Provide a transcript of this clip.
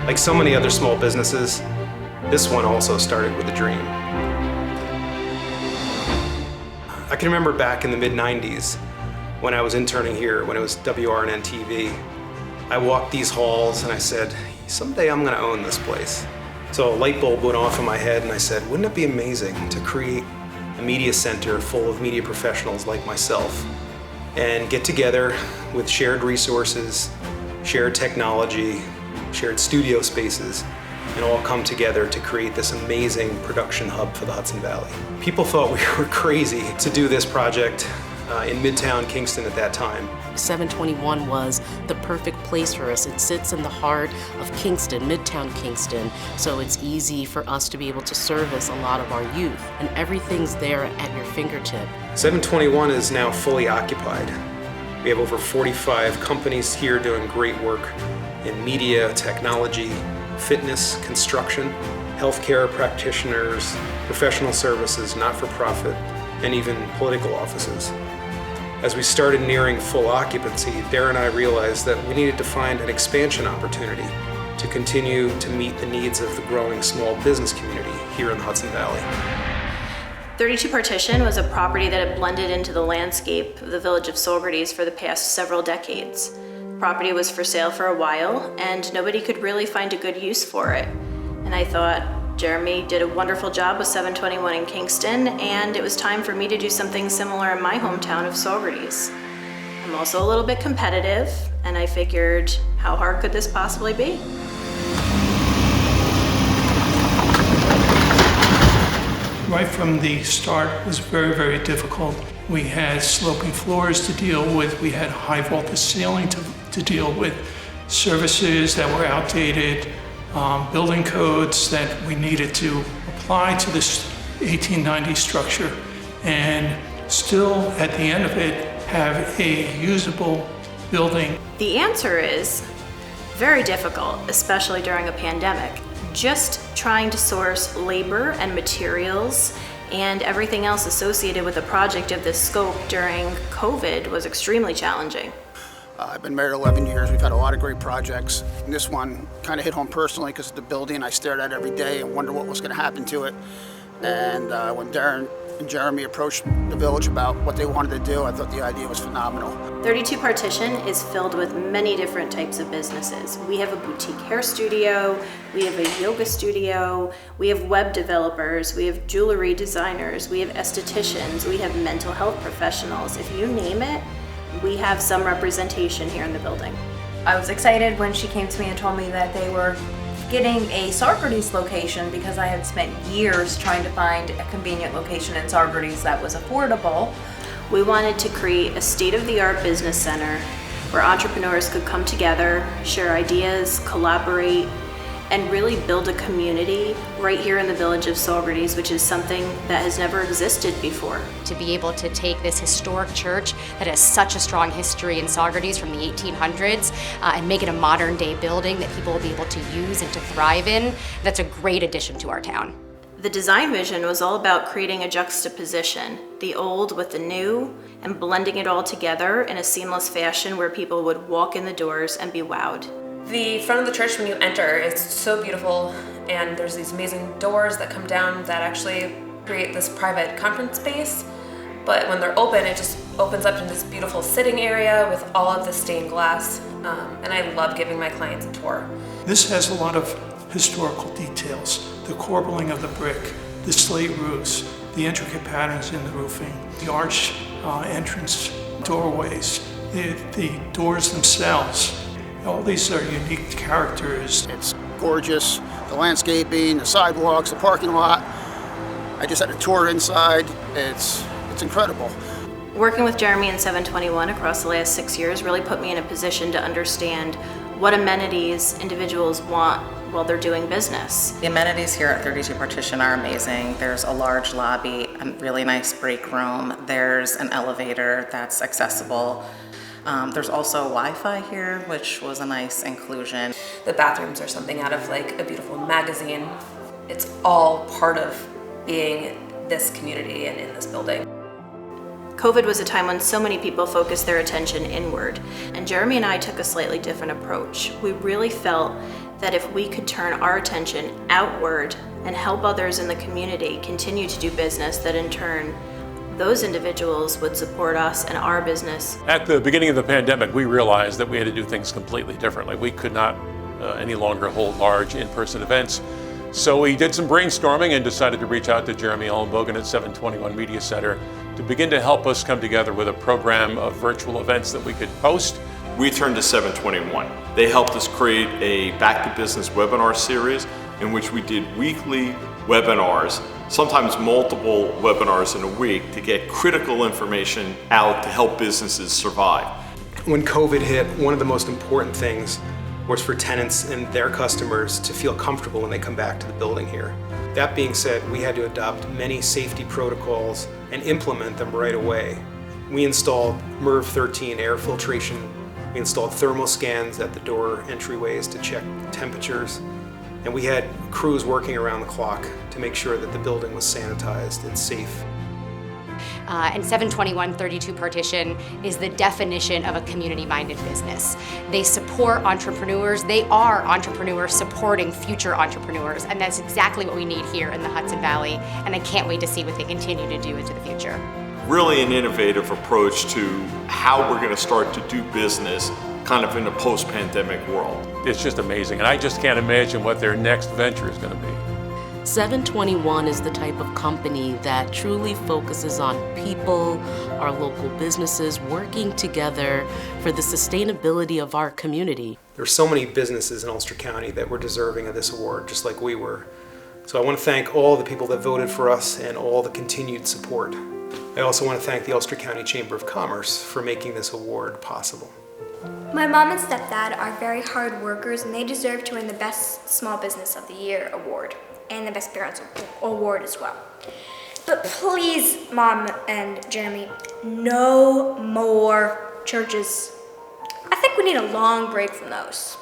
Like so many other small businesses, this one also started with a dream. I can remember back in the mid-90s when I was interning here, when it was WRNN TV, I walked these halls and I said, someday I'm gonna own this place. So a light bulb went off in my head and I said, wouldn't it be amazing to create a media center full of media professionals like myself and get together with shared resources, shared technology, shared studio spaces, and all come together to create this amazing production hub for the Hudson Valley. People thought we were crazy to do this project in Midtown Kingston at that time. 721 was the perfect place for us. It sits in the heart of Kingston, Midtown Kingston, so it's easy for us to be able to service a lot of our youth, and everything's there at your fingertip. 721 is now fully occupied. We have over 45 companies here doing great work in media, technology, fitness, construction, healthcare practitioners, professional services, not-for-profit, and even political offices. As we started nearing full occupancy, Darren and I realized that we needed to find an expansion opportunity to continue to meet the needs of the growing small business community here in the Hudson Valley. 32 Partition was a property that had blended into the landscape of the village of Saugerties for the past several decades. The property was for sale for a while, and nobody could really find a good use for it. And I thought, Jeremy did a wonderful job with 721 in Kingston, and it was time for me to do something similar in my hometown of Saugerties. I'm also a little bit competitive, and I figured, how hard could this possibly be? Right from the start, it was very, very difficult. We had sloping floors to deal with, we had high voltage ceiling to deal with, services that were outdated, building codes that we needed to apply to this 1890 structure, and still at the end of it have a usable building. The answer is very difficult, especially during a pandemic. Just trying to source labor and materials and everything else associated with a project of this scope during COVID was extremely challenging. I've been married 11 years. We've had a lot of great projects. And this one kind of hit home personally because of the building. I stared at it every day and wondered what was going to happen to it. And when Darren and Jeremy approached the village about what they wanted to do, I thought the idea was phenomenal. 32 Partition is filled with many different types of businesses. We have a boutique hair studio, we have a yoga studio, we have web developers, we have jewelry designers, we have estheticians, we have mental health professionals. If you name it, we have some representation here in the building. I was excited when she came to me and told me that they were getting a Saugerties location because I had spent years trying to find a convenient location in Saugerties that was affordable. We wanted to create a state-of-the-art business center where entrepreneurs could come together, share ideas, collaborate, and really build a community right here in the village of Saugerties, which is something that has never existed before. To be able to take this historic church that has such a strong history in Saugerties from the 1800s and make it a modern day building that people will be able to use and to thrive in, that's a great addition to our town. The design vision was all about creating a juxtaposition, the old with the new, and blending it all together in a seamless fashion where people would walk in the doors and be wowed. The front of the church when you enter is so beautiful, and there's these amazing doors that come down that actually create this private conference space. But when they're open, it just opens up into this beautiful sitting area with all of the stained glass, and I love giving my clients a tour. This has a lot of historical details, the corbelling of the brick, the slate roofs, the intricate patterns in the roofing, the arch entrance doorways, the doors themselves. All these are unique characters. It's gorgeous, the landscaping, the sidewalks, the parking lot. I just had a tour inside. It's incredible. Working with Jeremy and 721 across the last 6 years really put me in a position to understand what amenities individuals want while they're doing business. The amenities here at 32 Partition are amazing. There's a large lobby, a really nice break room. There's an elevator that's accessible. There's also Wi-Fi here, which was a nice inclusion. The bathrooms are something out of like a beautiful magazine. It's all part of being this community and in this building. COVID was a time when so many people focused their attention inward, and Jeremy and I took a slightly different approach. We really felt that if we could turn our attention outward and help others in the community continue to do business, that in turn, those individuals would support us and our business. At the beginning of the pandemic, we realized that we had to do things completely differently. We could not any longer hold large in-person events. So we did some brainstorming and decided to reach out to Jeremy Ellenbogen at 721 Media Center to begin to help us come together with a program of virtual events that we could host. We turned to 721. They helped us create a Back to Business webinar series in which we did weekly webinars, sometimes multiple webinars in a week, to get critical information out to help businesses survive. When COVID hit, one of the most important things was for tenants and their customers to feel comfortable when they come back to the building here. That being said, we had to adopt many safety protocols and implement them right away. We installed MERV 13 air filtration. We installed thermal scans at the door entryways to check temperatures. And we had crews working around the clock to make sure that the building was sanitized and safe. And 721 32 Partition is the definition of a community-minded business. They support entrepreneurs. They are entrepreneurs supporting future entrepreneurs, and that's exactly what we need here in the Hudson Valley, and I can't wait to see what they continue to do into the future. Really an innovative approach to how we're going to start to do business kind of in a post-pandemic world. It's just amazing, and I just can't imagine what their next venture is going to be. 721 is the type of company that truly focuses on people, our local businesses working together for the sustainability of our community. There are so many businesses in Ulster County that were deserving of this award, just like we were. So I want to thank all the people that voted for us and all the continued support. I also want to thank the Ulster County Chamber of Commerce for making this award possible. My mom and stepdad are very hard workers, and they deserve to win the Best Small Business of the Year award and the Best Parents award as well. But please, Mom and Jeremy, no more churches. I think we need a long break from those.